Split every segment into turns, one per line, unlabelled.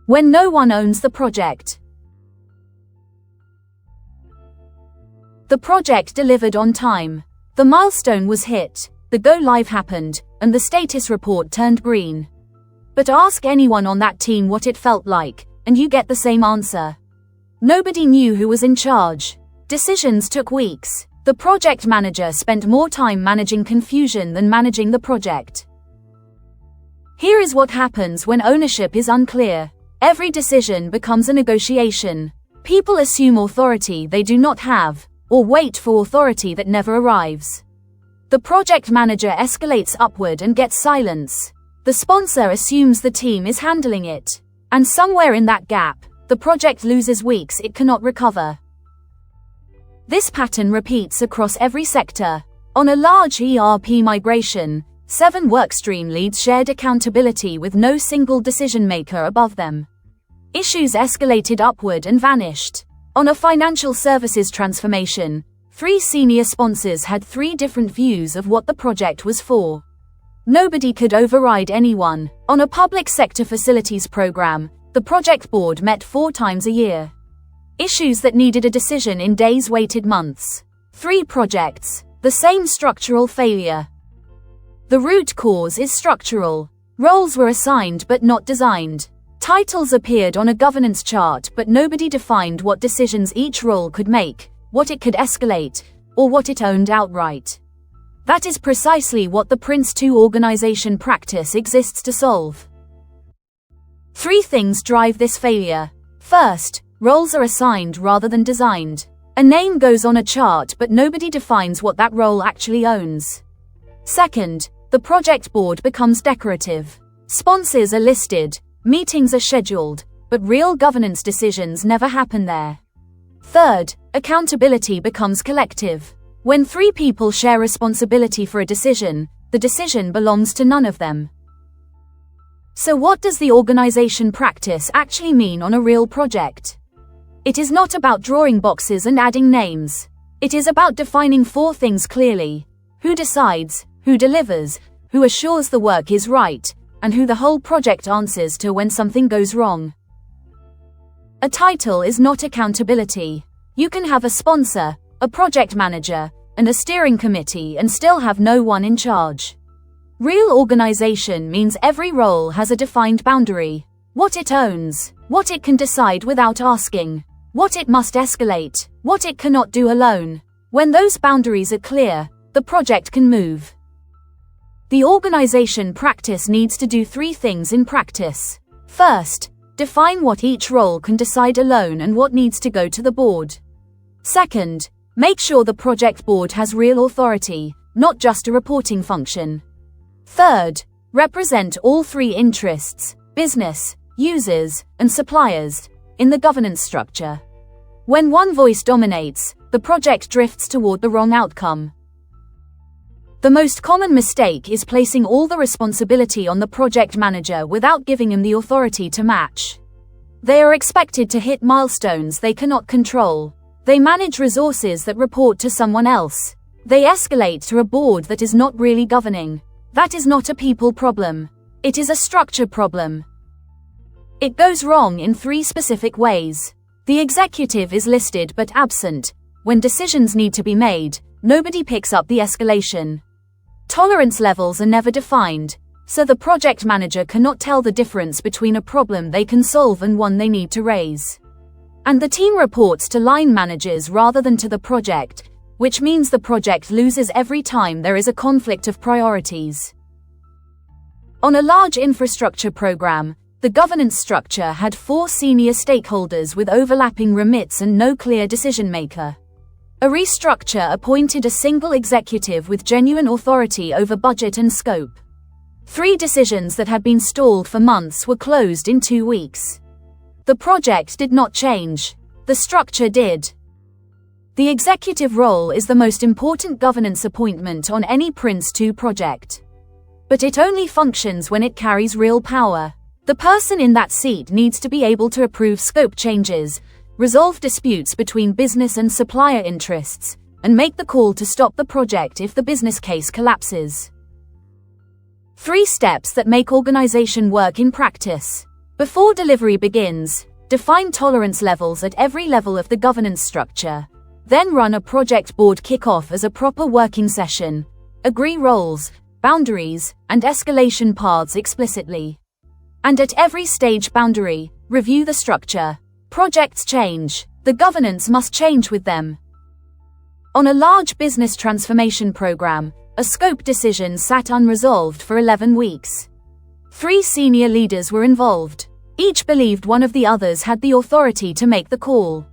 When no one owns the project. The project delivered on time. The milestone was hit, the go-live happened, and the status report turned green. But ask anyone on that team what it felt like, and you get the same answer. Nobody knew who was in charge. Decisions took weeks. The project manager spent more time managing confusion than managing the project. Here is what happens when ownership is unclear. Every decision becomes a negotiation. People assume authority they do not have, or wait for authority that never arrives. The project manager escalates upward and gets silence. The sponsor assumes the team is handling it. And somewhere in that gap, the project loses weeks it cannot recover. This pattern repeats across every sector. On a large ERP migration, 7 workstream leads shared accountability with no single decision maker above them. Issues escalated upward and vanished. On a financial services transformation, 3 senior sponsors had 3 different views of what the project was for. Nobody could override anyone. On a public sector facilities program, the project board met 4 times a year. Issues that needed a decision in days waited months. 3 projects, the same structural failure. The root cause is structural. Roles were assigned but not designed. Titles appeared on a governance chart but nobody defined what decisions each role could make, what it could escalate, or what it owned outright. That is precisely what the PRINCE2 Organisation practice exists to solve. 3 things drive this failure. First, roles are assigned rather than designed. A name goes on a chart but nobody defines what that role actually owns. Second, the project board becomes decorative. Sponsors are listed, meetings are scheduled, but real governance decisions never happen there. Third, accountability becomes collective. When 3 people share responsibility for a decision, the decision belongs to none of them. So what does the organization practice actually mean on a real project? It is not about drawing boxes and adding names. It is about defining 4 things clearly: who decides, who delivers, who assures the work is right, and who the whole project answers to when something goes wrong. A title is not accountability. You can have a sponsor, a project manager, and a steering committee and still have no one in charge. Real organization means every role has a defined boundary. What it owns, what it can decide without asking, what it must escalate, what it cannot do alone. When those boundaries are clear, the project can move. The organization practice needs to do 3 things in practice. First, define what each role can decide alone and what needs to go to the board. Second, make sure the project board has real authority, not just a reporting function. Third, represent all 3 interests, business, users, and suppliers, in the governance structure. When one voice dominates, the project drifts toward the wrong outcome. The most common mistake is placing all the responsibility on the project manager without giving him the authority to match. They are expected to hit milestones they cannot control. They manage resources that report to someone else. They escalate to a board that is not really governing. That is not a people problem. It is a structure problem. It goes wrong in 3 specific ways. The executive is listed but absent. When decisions need to be made, nobody picks up the escalation. Tolerance levels are never defined, so the project manager cannot tell the difference between a problem they can solve and one they need to raise. And the team reports to line managers rather than to the project, which means the project loses every time there is a conflict of priorities. On a large infrastructure program, the governance structure had 4 senior stakeholders with overlapping remits and no clear decision maker. A restructure appointed a single executive with genuine authority over budget and scope. 3 decisions that had been stalled for months were closed in 2 weeks. The project did not change. The structure did. The executive role is the most important governance appointment on any PRINCE2 project. But it only functions when it carries real power. The person in that seat needs to be able to approve scope changes, resolve disputes between business and supplier interests, and make the call to stop the project if the business case collapses. 3 steps that make organization work in practice. Before delivery begins, define tolerance levels at every level of the governance structure. Then run a project board kickoff as a proper working session. Agree roles, boundaries, and escalation paths explicitly. And at every stage boundary, review the structure. Projects change. The governance must change with them. On a large business transformation program, a scope decision sat unresolved for 11 weeks. 3 senior leaders were involved. Each believed one of the others had the authority to make the call.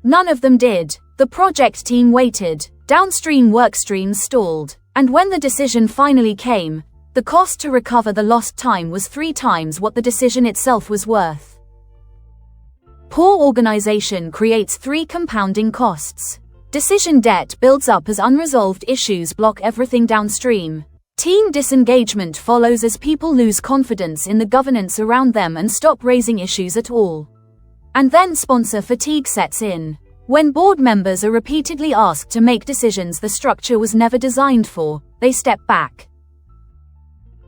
None of them did. The project team waited. Downstream work streams stalled. And when the decision finally came, the cost to recover the lost time was 3 times what the decision itself was worth. Poor organization creates 3 compounding costs. Decision debt builds up as unresolved issues block everything downstream. Team disengagement follows as people lose confidence in the governance around them and stop raising issues at all. And then sponsor fatigue sets in. When board members are repeatedly asked to make decisions the structure was never designed for, they step back.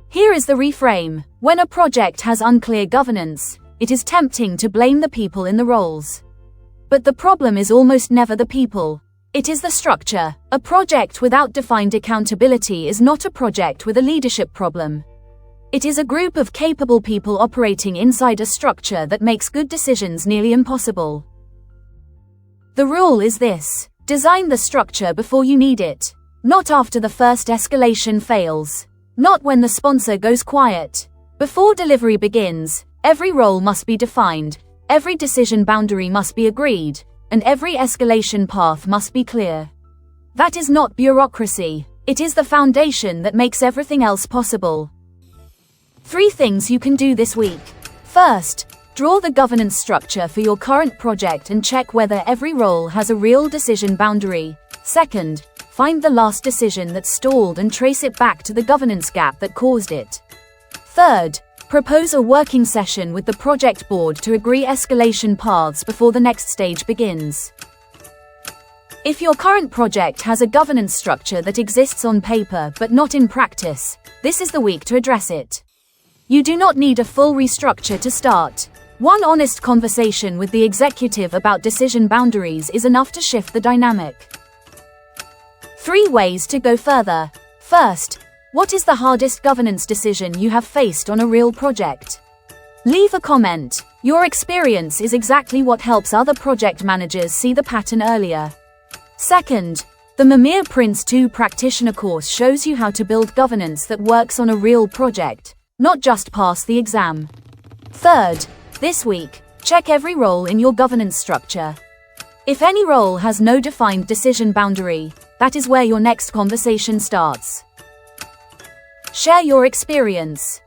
Here is the reframe. When a project has unclear governance, it is tempting to blame the people in the roles. But the problem is almost never the people. It is the structure. A project without defined accountability is not a project with a leadership problem. It is a group of capable people operating inside a structure that makes good decisions nearly impossible. The rule is this: design the structure before you need it. Not after the first escalation fails. Not when the sponsor goes quiet. Before delivery begins, every role must be defined, every decision boundary must be agreed, and every escalation path must be clear. That is not bureaucracy. It is the foundation that makes everything else possible. 3 things you can do this week. First, draw the governance structure for your current project and check whether every role has a real decision boundary. Second, find the last decision that stalled and trace it back to the governance gap that caused it. Third, propose a working session with the project board to agree escalation paths before the next stage begins. If your current project has a governance structure that exists on paper but not in practice, this is the week to address it. You do not need a full restructure to start. One honest conversation with the executive about decision boundaries is enough to shift the dynamic. 3 ways to go further. First, what is the hardest governance decision you have faced on a real project? Leave a comment. Your experience is exactly what helps other project managers see the pattern earlier. Second, the Mimir PRINCE2 practitioner course shows you how to build governance that works on a real project, not just pass the exam. Third, this week, check every role in your governance structure. If any role has no defined decision boundary, that is where your next conversation starts. Share your experience.